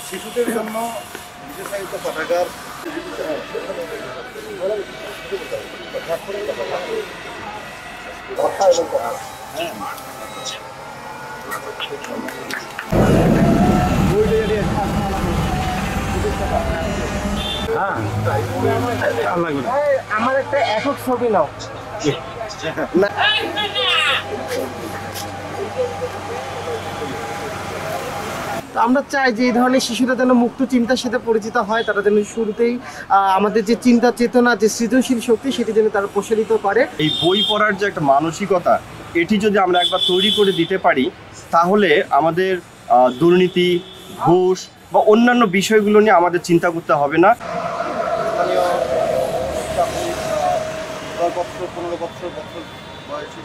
শিশুদের জন্য বিশেষায়িত পাঠাগার আমার একটা একক ছবি নাও। আমরা চাই যে এই ধরনের শিশুরা যেন মুক্ত চিন্তার সাথে পরিচিত হয়, তারা যেন শুরুতেই আমাদের যে চিন্তা চেতনা, যে সৃজনশীল শক্তি, সেটি যেন তারা প্রসারিত করে। এই বই পড়ার যে একটা মানসিকতা, এটি যদি আমরা একবার তৈরি করে দিতে পারি, তাহলে আমাদের দুর্নীতি, ঘুষ বা অন্যান্য বিষয়গুলো নিয়ে আমাদের চিন্তা করতে হবে না। স্থানীয় 10 বছর 15 বছর বয়সী